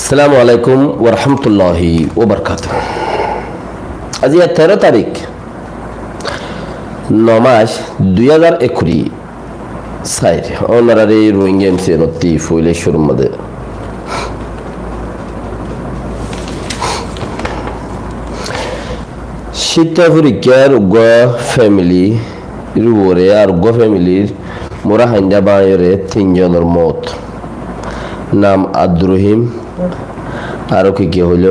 আসসালামু আলাইকুম ওয়া রাহমাতুল্লাহি ওয়া বারাকাতুহু। আজ 13 তারিখ 9 মাস 2021 সাইর অনারারি রোহিঙ্গা এমসি নতি ফুলে শুরু মধ্যে শীতা পরীক্ষার ফ্যামিলি রুবরে আর ফ্যামিলির মোরা হাইন্দা বায়রে 3 জনের মত। নাম আব্দুর রহিম, আরো কি হইল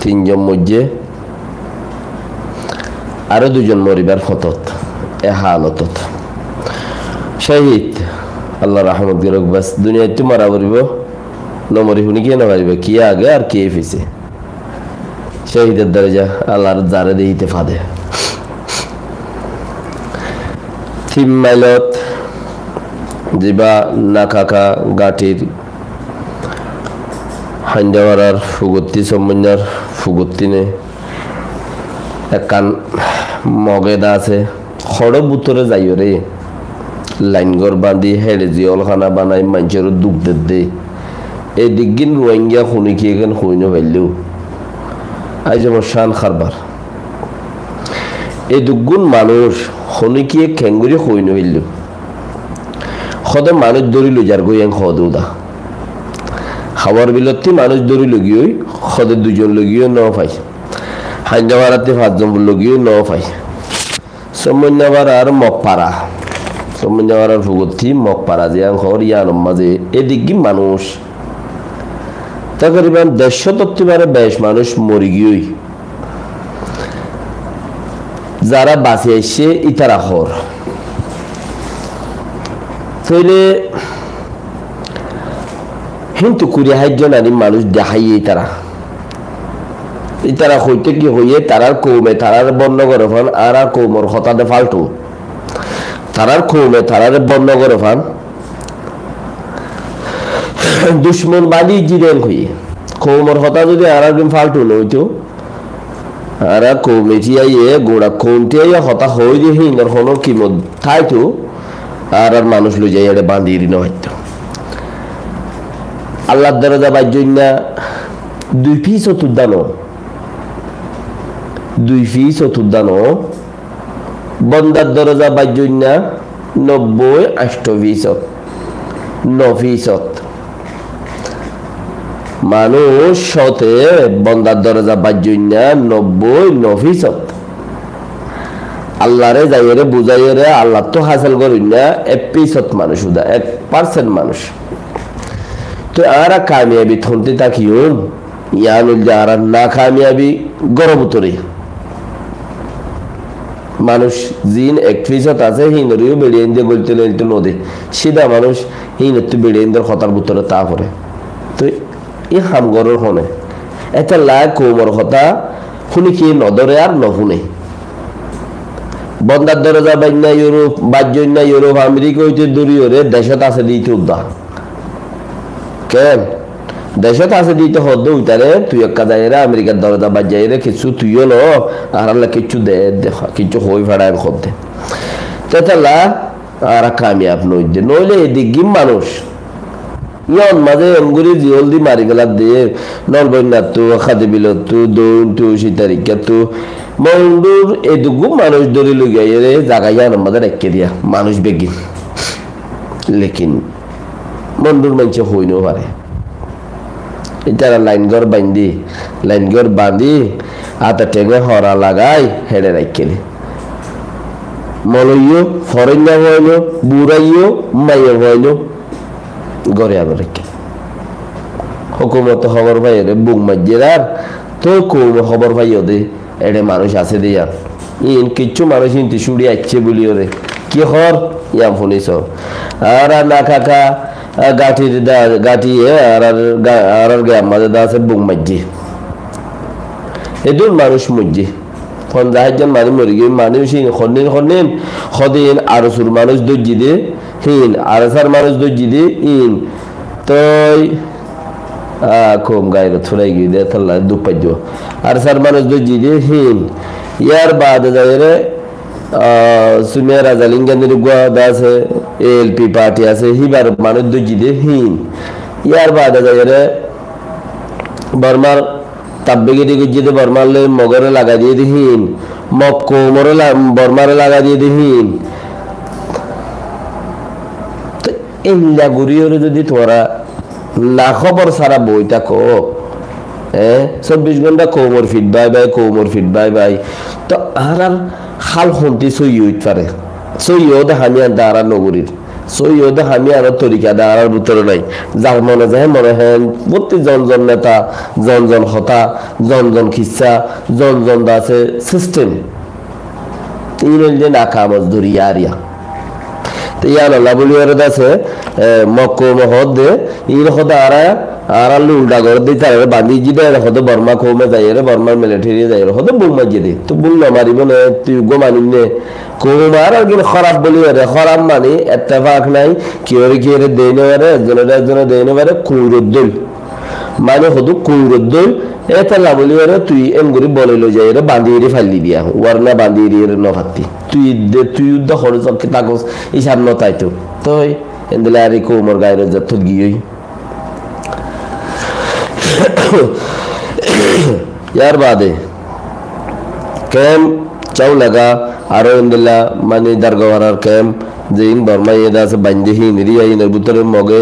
3 জন মধ্যে আরো 2 জন মরিবার ফতত এ হালতত শহীদ আল্লাহ রহমত গরক বাস দুনিয়াতে মারা পড়িব নমরি হুনি কি না পারিব কি আগে আর কি ফিসে শহীদের দরজা আল্লাহর জারে দিতে ফাদে থিম মাইলত জিবা নাকাকা গাটির হাইন্দাওয়ারার ফুগত্তি সম্বন্ধার ফুগত্তিনে একান মগেদা আছে খড় বুতরে যাইও রে লাইনগর বাঁধি হেড়ে জিয়ল খানা বানাই মানুষের দুঃখ দে এই দিকগিন রোহিঙ্গা শুনি কি এখান শুই নইলেও আজ আমার শান খারবার এই দুগুণ মানুষ শুনি কি খেঙ্গুরি শুই নইলেও সদে মানুষ ধরি লৈ যার গই সদৌদা খাবার বিলতি মানুষ ধরি লগিয়ে সদে 2 জন লগিয়ে ন পাই হাইন্দাবাড়াতে 5 জন লগিয়ে ন পাই সমন্যাবার আর মগপাড়া সমন্যাবার আর ভুগতি মগপাড়া যে ঘর ইয়ার মাঝে এদিকে মানুষ তকরিবান 150 বেশ মানুষ মরি গিয়ে যারা বাঁচে এসে ইতারা হর তৈলে কিন্তু 20 জন আনি মানুষ দেখাইয়ে তারা হইতে কি হইয়ে তারার কৌমে তারার বন্য করে ফান আর কৌমর হতাতে ফালতু তারার কৌমে তারার বন্য করে ফান দুশ্মন বাদী জিরেন হইয়ে কৌমর হতা যদি আর একদিন ফালতু নইতো আর কৌমে টিয়াইয়ে গোড়া কৌমটিয়াইয়া হতা হই দিয়ে হিন্দর হনো কি মত থাইতো আর মানুষ লই যাই এটা বাঁধিয়ে দিন হয়তো আল্লাহর দরজা বাইজন্যা 2 ফি চতুর্দানো 2 ফি চতুর্দানো বন্দার দরজা বাইজন্যা 90-8 9 মানুষ সতে বন্দার দরজা বাইজন্যা 90-9 আল্লাহরে যাইরে বুঝাইরে আল্লাহ তো হাসিল করি না 1% মানুষ উদা 1% মানুষ তো আরা কামিয়াবি থনতে তাকিও ইয়ানুল যারা না কামিয়াবি গর্বতরে মানুষ জিন 1% আছে হিনরিও বেড়িয়ে দিয়ে বলতে লইতে নদে সিধা মানুষ হিনত বেড়িয়ে দিয়ে খতার ভিতরে তা করে তো এই হামগরের হনে এটা লাগ কোমর কথা শুনি কি নদরে আর নহুনে বন্দার দরজা বাইনা ইউরোপ বাজ্যনা ইউরোপ আমেরিকা হইতে দূরিয়রে দেশত আছে দিতে উদ্দা কেন দেশত আছে দিতে হদ্দ উইতারে তুই একটা যাইরা আমেরিকার দরজা বাজ্যাইরে কিছু তুইও ল আর আল্লাহ কিছু দে দেখা কিছু হই ফেড়ায় খদ্দে তেতালা আর কামিয়াব নইদে নইলে এদিকে মানুষ ইয়ন মাঝে অঙ্গুরি জিওলদি মারি গেলা দিয়ে নলবন্যাত তো খাদে বিলত তো দৌন তো শীতারিকা তো মন্ডুর এদুগু মানুষ ধরে লুগাইয়ে রে জাগাইয়া আমাদের রেখে দিয়া মানুষ বেগি লেকিন মন্ডুর মানুষ হইনও পারে এটারা লাইনঘর বাঁধি হাতে টেঙে হরা লাগাই হেড়ে রাখলে মলইও ফরেন্যা হইল বুড়াইও মাইও হইল গড়ে আবার রেখে হুকুমত খবর পাই রে বুক মাঝের তো কৌম খবর পাইও দে এড়ে মানুষ আছে দিয়া ইন কিছু মানুষ ইনতে শুড়ি আসছে বলিও রে কি হর ইয়াম শুনিস আর না কাকা গাঠি আর গ্রাম মাঝে আছে বুক মাঝে এদুন মানুষ মজ্জে 50 জন মানুষ মরি গিয়ে মানুষ খন্দিন সদিন আরসুর মানুষ দর্জি দে হিন আরসার মানুষ দর্জি দে ইন তই কম গায়ে থুলাই গিয়ে দে থাল্লা দুপাই আর সার মানুষ দর্জি দে হিন ইয়ার বাদে যাইরে সুনিয়া রাজালিঙ্গানের গুয়া আছে এলপি পার্টি আছে হিবার মানুষ দর্জি দে হিন ইয়ার বাদে যাইরে বর্মার তাব্বিগিরি গুজিতে বর্মালে মগরে লাগা দিয়ে দিহিন মগ কোমরে বর্মারে লাগা দিয়ে দিহিন তো ইল্লা গুরিয়রে যদি তোরা না খবর সারা বইটা কো 24 ঘন্টা কোমর ফিট বাই বাই তো আর হাল হন্তি সইয়ুত পারে সইয়দ হামি আর দাঁড়া নগরীর সৈয়দ হামি আর তরিকা দাঁড়ার ভিতরে নাই যার মনে যায় মনে হয় প্রতি জন নেতা জন হতা জন খিসা জন আছে সিস্টেম যে নাকামজ ধরিয়া আরিয়া তো ইয়ান আল্লাহ বলি আছে মক্কো মহদে ইর হদা আর আলু উল্টা করে দিই তার বাঁধি জিদে হতো বর্মা কৌমে যাই রে বর্মার মিলিটারি যাই রে হতো বুক মাঝে দে তো বুক না মারিব না তুই গো মানিব নে কৌমার আর কিন্তু খারাপ বলি রে খারাপ মানি এত্তেফাক নাই কি রে দেই নেবারে একজনে দেই নেবারে কুরুদ্দুল মানে হতো কুরুদ্দুল এটা না বলি রে তুই এম করে বলে লো যাই রে বাঁধি রে ফালি দিয়া ওয়ারনা বাঁধি রে নফাতি তুই উদ্দা খরচ কি তাকস ইসাব নতাই তো তুই এন্দলে আর কৌমর গায়ের যত গিয়েই यार बादे कैम चाव लगा आरो इंदला माने दरगवार कैम जेइन बर्मा ये दास बंदे ही निरी आई नरबुतर मगे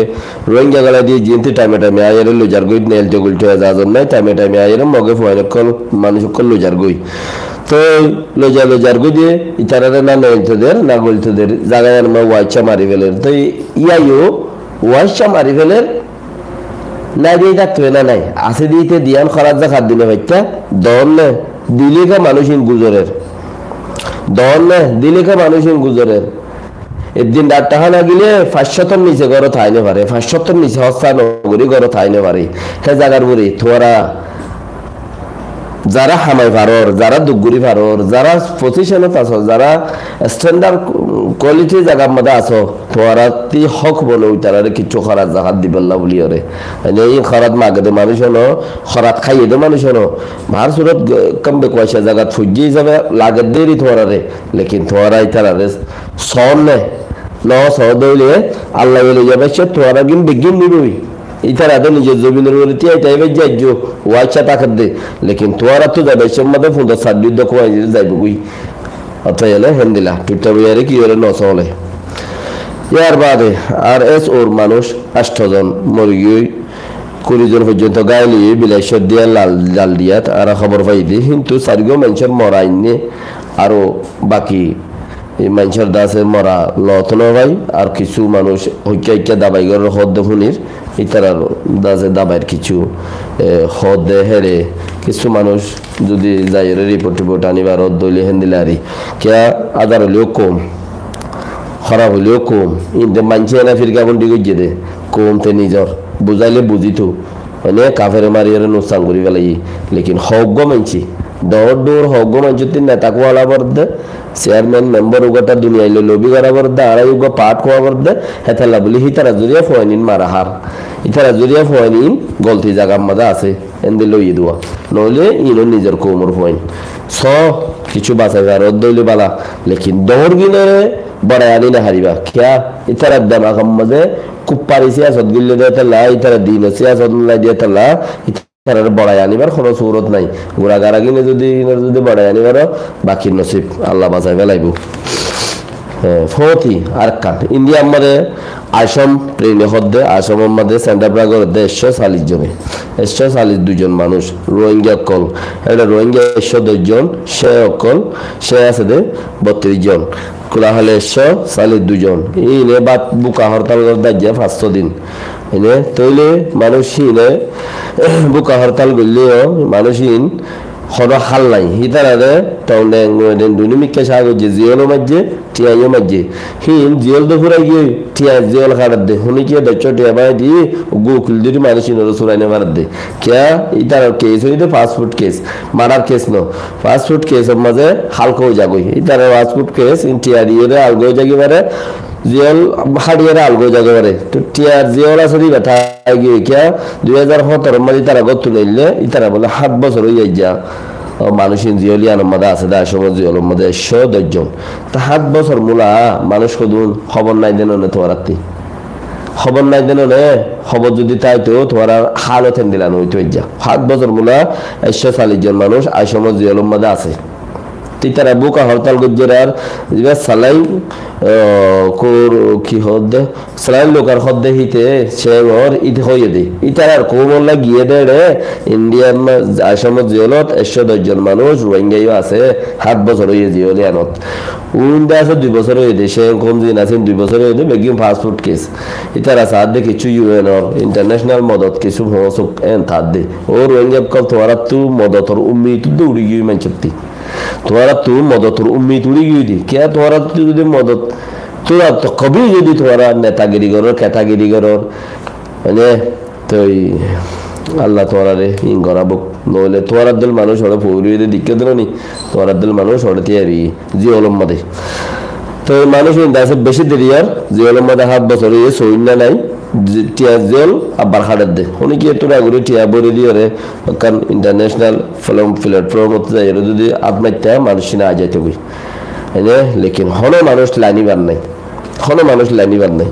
रोहिंग्या गला दी जिंती टाइम आये रे लो जरगोई नेल ते गुलटे आजाजन नहीं टाइम आये रे मगे फॉइन कल मानुष कल लो जरगोई तो लो जरगोई दे इतारा रे ना नेल ते देर ना गुलते देर जागा यार मैं वाइचा मारी वेले तो या यो वाइचा मारी वेले না দিয়ে থাকতে না নাই আছে দিতে দিয়ান খরাজ খাদ দিলে ভাইটা দন না দিলে কা মানুষিন গুজরের দন না দিলে কা মানুষিন গুজরের একদিন ডাক্তার না গেলে 500 নিচে ঘর থাইনে পারে 500 নিচে হস্তা নগরী ঘর থাইনে পারে হে জায়গার বুড়ি তোরা যারা হামাই ভারর যারা দুগুরি ভারর যারা পজিশনত আছো যারা স্ট্যান্ডার্ড কোয়ালিটি জায়গার মধ্যে আছো তোরা তি হক বলে তারা কিছু খরাত জাহাত দিবল্লা বলি ওরে এই খরাত মাগে দে মানুষ হলো খরাত খাইয়ে দে মানুষ হলো ভার সুরত কমবে কয়সা জায়গা ফুজি যাবে লাগে দেরি তোরা রে লেকিন তোরা তারা রে সন নে ন সদইলে আল্লাহ বলে যাবে সে তোরা গিন বিগিন নিবি इधर आदमी जो जमीन रोती है टाइम में जो वाचा ताकत दे लेकिन तुम्हारा तो ज़्यादा शम्मा तो फुंदा साड़ी दो को आये जाए बुकुई अतः ये ना हिंदिला टूटा भी यार कि यार नौ साले यार बात है आरएस और मानुष अष्टजन मुर्गी कुरिजन फुजन तो गाय लिए बिलाशत दिया लाल दिया आरा खबर पाई थी हिंदू सारिगो मेंशन मोराइने आरो बाकी মানুষের দাসে মরা লতনো ভাই আর কিছু মানুষ হইকা দাবাই করে হদ ফুনির ইতার দাসে দাবাইয়ের কিছু হদ হেরে কিছু মানুষ যদি যাই রিপোর্ট আনিবার দলি হেন্দিলারি কে আদার হলেও কম খারাপ হলেও কম ইন্দে মানছে না ফির কেমন দিকে দে কমতে নিজর বুঝাইলে বুঝিতো মানে কাফের মারিয়ে নোসান করি পেলাই লেকিন হগ্য মানছি দৌড় হগ্য মানছি নেতা কোয়ালা বর্দে চেয়ারম্যান মেম্বার উগাটা দুনিয়া লবি করা বর্দে আড়াই উগা পাঠ কোয়া বর্দে হেতালা বলি হিতারা জুরিয়া ফয়নিন মারা হার ইতারা জুরিয়া ফয়নিন গলতি জায়গা মজা আছে এন্দে লই দেওয়া নইলে ইনো নিজের কোমর ফয়ন স কিছু বাঁচাই আর দইলে বালা লেকিন দৌড় গিনে বড় আনি না হারিবা কিয়া ইতারা দামাগ মজে কুপ্পারি সিয়াসত গিলে দেতলা ইতারা দিন সিয়াসত লাই দেতলা তার বড়াই আনিবার কোনো সুরত নাই গোড়াগারা কিনে যদি বড়াই আনিবার বাকি নসিব আল্লাহ বাঁচাই ফেলাইব ফতি আর কাট ইন্ডিয়া আমাদের আসাম প্লেনে হদ্দে আসাম আমাদের সেন্টার প্রাগর 140 জনে 142 জন মানুষ রোহিঙ্গা কল এটা রোহিঙ্গা 110 জন সে অকল সে আছে দে 32 জন খোলা হলে 142 জন এই নে বাত বুকা হরতাল করতে যা 500 দিন এনে তইলে মানুষিনে বুকা হরতাল গলিও মানুষিন হলো হাল নাই হিতারারে তাহলে দুনিমিকে সাগো যে জিওলো মাঝে টিয়াইও মাঝে হিন জিওল তো ফুরাই গিয়ে টিয়া জিওল খাড়ার দে হুনি কি দচ্চ টিয়া বাই দি গোকুল দিদি মানুষিন সুরাইনে মারার দে কিয়া ইতার কেস হইতে পাসপোর্ট কেস মারার কেস নো পাসপোর্ট কেস মাঝে হালকা হয়ে যাগই ইতার পাসপোর্ট কেস টিয়া দিয়ে আলগো যাগি বারে জিওল হাড়িয়ে আলগো যাগে বারে তো টিয়া জিওল আসরি ব্যথা গিয়ে কিয়া 2017 মাঝে তারা গত নিলে ইতারা বলে 7 বছর হয়ে যা মানুষিন জিওলিয়ান মধ্যে আছে দা সময় জিওলের মধ্যে 110 জন তা 7 বছর মূলা মানুষ কদুন খবর নাই দেন না তোরাতি খবর নাই দেন খবর যদি তাই তো তোমার হালত দিলান হইতে যা 7 বছর মুলা 140 জন মানুষ আই সময় জিয়ালম মধ্যে আছে তারা বুকা হরতাল গুজরার যেবা সালাই কোর কি হদ সালাই লোকার হদে হিতে সেগর ইতে হইয়ে দে ইতার কোমল্লা গিয়ে দে রে ইন্ডিয়ান আসাম জিয়লত 110 জন মানুষ রোহিঙ্গাইও আছে 7 বছর হইয়ে জিয়লে আনত উইন্ডা আছে 2 বছর হইয়ে দে সে কোন দিন আছে 2 বছর হইয়ে দে বেগিম পাসপোর্ট কেস ইতার আছে আদে কিছু ইউএন অর ইন্টারন্যাশনাল মদত কিছু হসক এন তাদে ও রোহিঙ্গা কল তোরা তু মদতর উম্মিদ দৌড়ি গিয়ে মানচতি তোমারা তো মদতর উম্মিদ উড়ি গিয়ে দি কে তোমারা যদি মদত তোরা তো কবি যদি তোমারা নেতাগিরি করো ক্যাটাগিরি করো মানে তো আল্লাহ তোমারা রে ইন করাবো নইলে তোমার দল মানুষ ওরা পৌরিয়ে দিকে দিল নি তোমার দল মানুষ ওরা তিয়ারি জি অলম মধ্যে তো মানুষ আছে বেশি দেরি আর জি অলম মধ্যে 7 বছর সৈন্য নাই টিয়া জেল আবার হাড়ের দে উনি কি তোরা ঘুরে টিয়া বলে দিয়ে রে কারণ ইন্টারন্যাশনাল ফিল্ম প্ল্যাটফর্ম যাই যদি আত্মহত্যা মানুষ না যাইতে বই লেকিন হনো মানুষ লাইনিবার নাই হনো মানুষ লাইনিবার নাই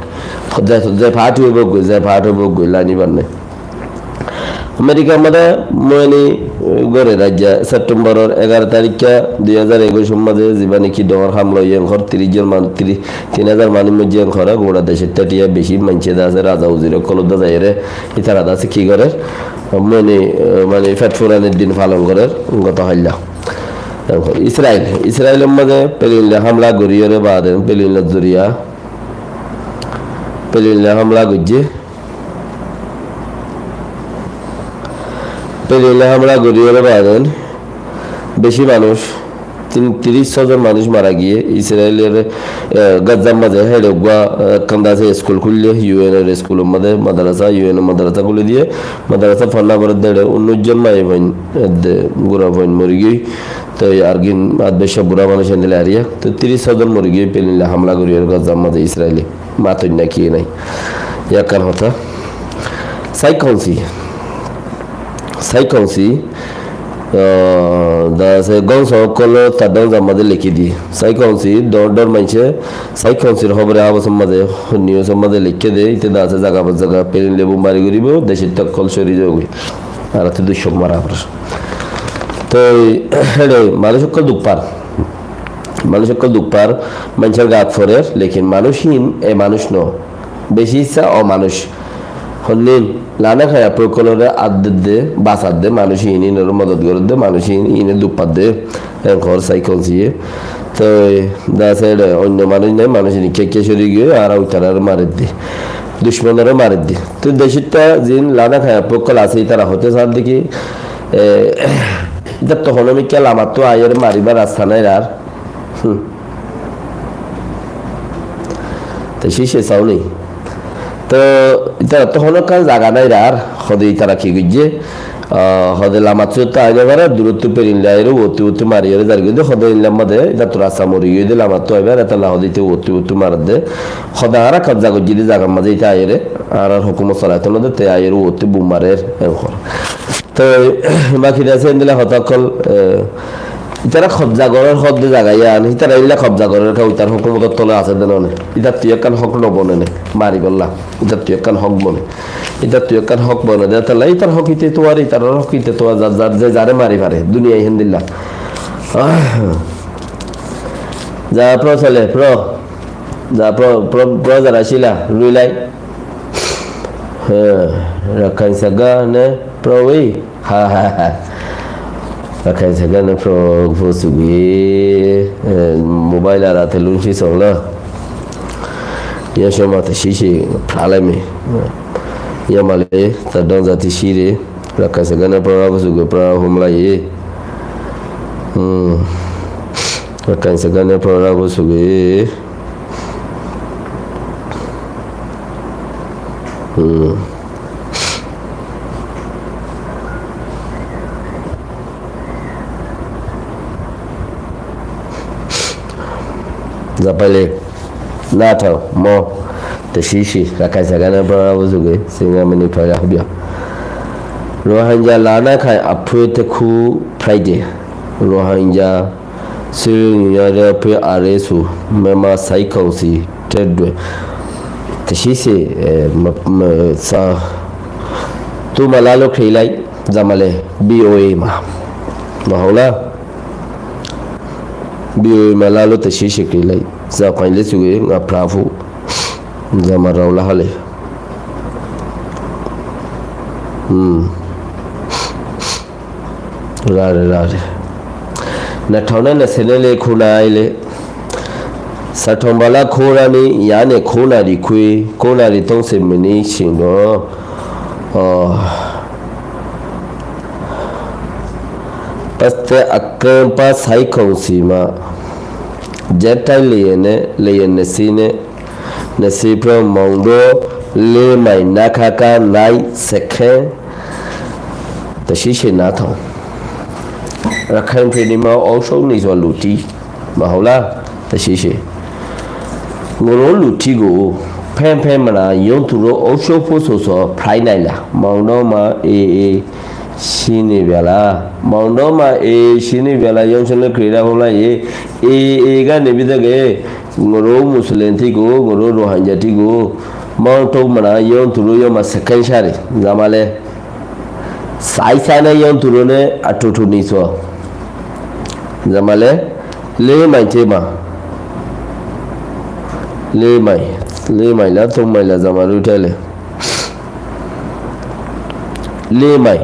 যে ফাট হইব গই যে ফাট হইব গই লাইনিবার নাই আমেরিকার মধ্যে ময়নি গড়ে রাজ্য সেপ্টেম্বরের 11 তারিখে 2021 মধ্যে যেবা নাকি ডর হামলা ইয়েন ঘর 30 জন মান 3000 মানুষ মধ্যে ঘরে গোড়া দেশের টাটিয়া বেশি মানছে আছে রাজা উজির কলদা যায় রে ইতারা আছে কি করে মানে ফেট ফুরানের দিন পালন করে গত হাইলা ইসরায়েলের মধ্যে পেলিনলে হামলা গড়িয়ে বাদে পেলিনলে জরিয়া পেলিনলে হামলা গজ্জে পেলিনলে হামলা গড়িয়ে বাদেন বেশি মানুষ 30 জন মানুষ মারা গিয়ে ইসরায়েলের গাজার মাঝে হেডগুয়া কান্দাসে স্কুল খুললে ইউএন এর স্কুলের মধ্যে মাদ্রাসা ইউএন মাদ্রাসা খুলে দিয়ে মাদ্রাসা ফান্না করে দেড়ে 19 জন মাই ভাই গুড়া ভাই মরে গিয়ে তো আর গিন বেশ বুড়া মানুষ এনে হারিয়া তো 30 জন মরে গিয়ে পেলিনলে হামলা করিয়ে গাজার মাঝে ইসরায়েলি মাতই না কি নাই ইয়াকার হতা সাইকনসি se gonso kolo tadon zamade leki di saikon si dor manche saikon sir hobre abo samade niyo samade leke de ite da se jaga pelin lebu mari goribo deshi takol shori jogi ara te du shok mara apar to hele মানুষকল দুপার মানুষের গাত ফরের লেকিন মানুষহীন এ মানুষ ন বেশি ইচ্ছা অমানুষ হন্নিন লানা খায়া প্রকলরে আদে বাসাদ দে মানুষ ইনের মদত করে দে মানুষ ইনের দুপাত দে ঘর সাইকেল দিয়ে তো দাসে অন্য মানুষ নাই মানুষ কে সরি গিয়ে আর ওইটার মারে দে দুশ্মনেরও মারে দে তো দেশটা যিন লানা খায়া প্রকল আছে তারা হতে চার দেখি এটা তখন আমি কেল আমার তো আয়ের মারিবার রাস্তা নাই আর তো সে চাও নেই তো তারা তখন কাজ জায়গা নাই আর হদে তারা কি গিয়ে হদে লামাচ্ছ আইনে পারে দূরত্ব পেরিলে আইরে ওতি মারিয়ে যার কিন্তু হদে ইনলাম মধ্যে এটা তো রাস্তা মরি গিয়ে দিলে আমার তো এবার এটা লাহদিতে ওতি মার দে হদে আর কাজা গিয়ে জায়গার মাঝে এটা আইরে আর হুকুমত চলাইতে না তে আইরে ওতি বুমারের তো বাকি আছে দিলে হতাকল ইতারা কবজা করার হদ জায়গায় আন ইতারা ইলা কবজা করার কাউ ইতার হুকুমতর তলে আছে দেন ইতার তুই একখান হক নবনে নে মারি বললা ইতার তুই একখান হক বনে ইতার তুই একখান হক বনে দে তাহলে ইতার হকিতে তোমার ইতার হকিতে তোমার যার যে যারে মারি পারে দুনিয়া হিন্দিল্লা যা প্র চলে প্র যা প্র যারা ছিলা রুইলাই হ্যাঁ রাখাই সাগা নে প্র ওই হা হা হা Rakai segala pro sugi mobile ara telun si songla ya shoma ta shishi alame ya male ta don zati shire rakai segala pro sugi pro humla ye rakai segala pro sugi Zapale nata mo te shishi rakai sagana bara buzuge singa mani pala hubya Rohingya lana kai apwete khu Friday Rohingya sing yare pe aresu mema saikausi tedwe shi se sa tu malalo khilai zamale BOA ma hola BOA malalo te shi khilai za kwain le suge nga prafu zamara la hale rare na thona na senele khuna ile Satombala Korani Yane Kona di Kui Kona di Tongse Mini Shingo Paste Akrampa Saikong Sima Jetta Leyene Sine Nesipro Mondo Le Mai Nakaka Nai Seke Tashishi Nato Rakhan Prinima also Nizo Luti Mahola Tashishi Ngoro Lutigo, Pen Pemana, Yonturo, Osho Poso, Prinella, Maunoma Shinivella, Maunoma Shinivella, Yonson Creda Hola, Ganevida, Ngoro Musulentigo, Ngoro Rohanjatigo, Mounto Mana, Yonturo, Yoma second shari, Zamale Saisana Yonturone, Atutuniso Zamale, Le Maitema. Le mai la tum mai la zamaru tele le mai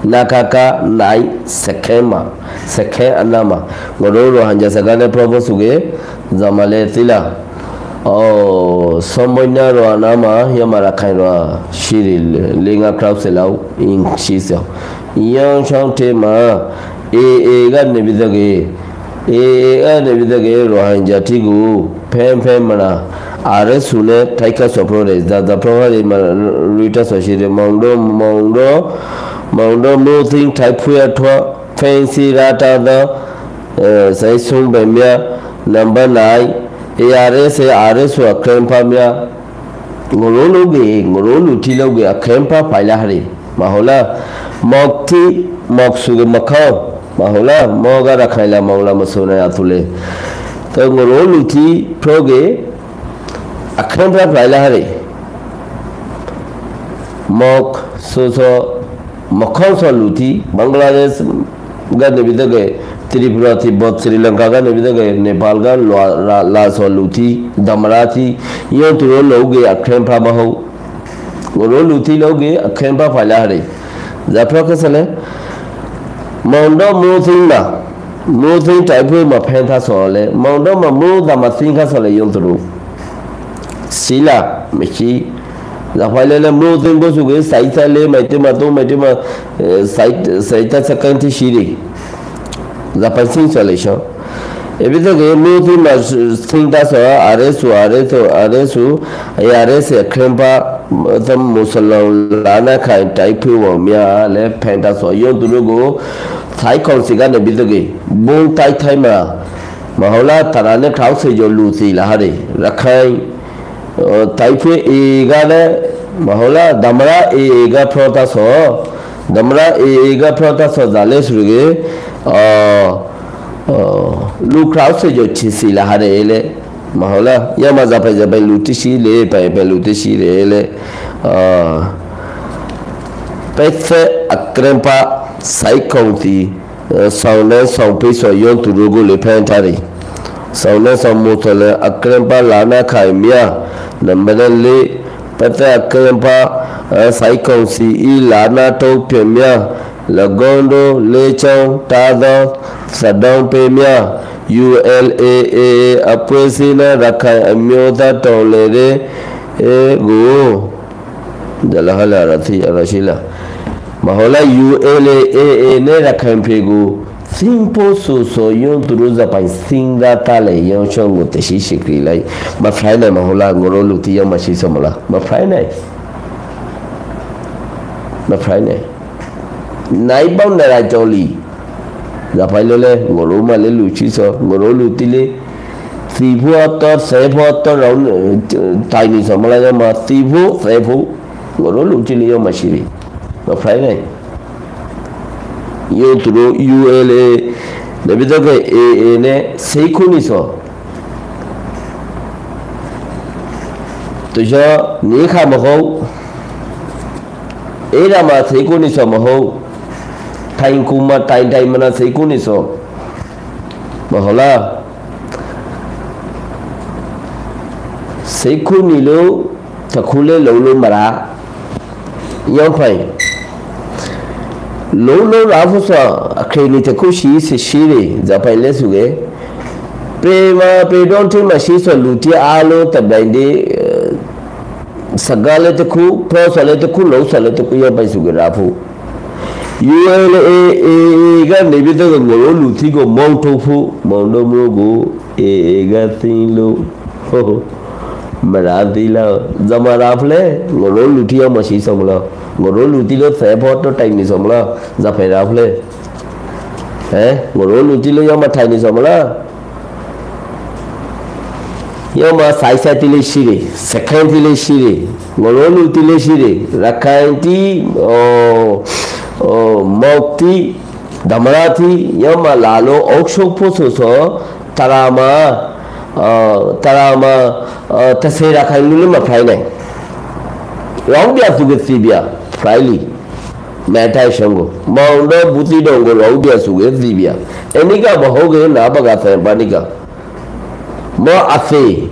nakaka nai sekema sekhe anama ngoro hanja sagane provo suge zamale tila somonya ro anama yamara khain ro shiril lenga crowd selau in shisa yang chang te ma ga ne bidage ga ne bidage ro hanja tigu Pen mana Aresune Taika Sopores that the program Rita Soshire Mondo moving type Puatwa Fancy Rata the Saisum Bemia number 9 ARS or Krempamia Morolu Tilogi a Krempa Pilahari Mahola Mokti Moksuga Macau Mahola Mogara Kaila Mola Masona Atule Ngoro luti proge akrambra prailahare mok so makhonso luti Bangladesh ga nebidage Tripura Tibet Sri Lanka ga nebidage Nepal ga la so luti Damarati yoturo loge akrambra maho ngoro luti loge akrambra prailahare zaprokasale mondo mothina Moving type of Penta Sole, Mondoma move the Masinka Sole Yontru Sila, Michi, the Pilot moving goes away, Saitale, Matima, Saita Sakanti Shiri, the Pasin Solution. Everything moving must think that's Aresu, Ares, a Krempa, the Musalana kind type of Mia, left Penta Sole Yontru. Thai Consigana Bidage, Boom Tai Timer, Mahola Tarane Krause Lucy Lahari, Rakai, Taipe Egale, Mahola, Damara Ega Protaso, Damara Ega Protaso, Dales Ruge, Lu Krause Chisi Lahare, Mahola, Yamazape Lutishi, Le Lutishi, Pethe Akrempa. Sai County, Sauna São Piso Yon to Rugu Le Pentari, Sauna São Motole, Akrempa Lana Kaimia, Nambanale, Pata Akrempa, Sai County, Lana To Pemia, Lagondo, Lechon, Tada, Sadon Pemia, ULAA, Apuesina, Rakai, Amiota, Tolere, Go, de la Halarati, Arashila. Mahola ULAA ne Rakanpego, simple so yon to Rosa by Singa Tale, young chong with the Shishikri like my friend Mahola, Gorolu Tia Mashisomola, my friend. Naibon that I told you. The Pilole, Goroma Luchiso, Gorolu Tile, Thibu, Sebo, round tiny Somalama, Thibu, Sebo, Gorolu Tilio Mashiri. No Friday. You to do ULA, the Bidoga A, Seikuniso. tôi cho ní khá mà hô ấy là mà thấy cô ní sọ mà hô thành cùng mà thành mà nó thấy cô ní sọ mà hô là thấy cô ní lô thật khu lê lâu lâu mà ra nhau phải lâu lâu ra phụ sọ khi ní thật khu xí đi giờ phải lấy xuống ghế pre don't think mà xí sọ lụt alo tập đánh đi sagale te khu pro sale te khu lo sale te khu ya pai su ge ra phu ULA ga ne bi to ngo lu thi ko mong tho phu mong do mo go ga tin lo ho ma ra ti la zama ra phle ngo lu thi ma si som la ngo lu ti lo se pho to tai ni som la za phe ra phle ngo lu ti lo ya ma thai ni som la yo ma sai sai ti le shi re second ti le shi re ngolo lu ti le shi re rakhain ti mok ti damara ti yo ma la lo ok shok pho so tarama ta se rakhain lu ma phai nai rong bia su ge si bia phai li mai thai shong go maung do buti dong go rong bia su ge si bia enika ba ho ge na ba ga sa panika mo afe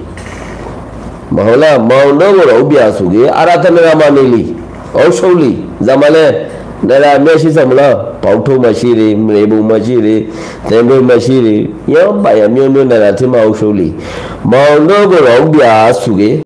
mahola mauno go ro bia su ge arathana ma ne li au li zamale nara me shi samla pau tho ma shi re mre bu ma shi re ten bu ma shi re yo ba ya myo myo nara thi ma au li mauno go ro bia su ge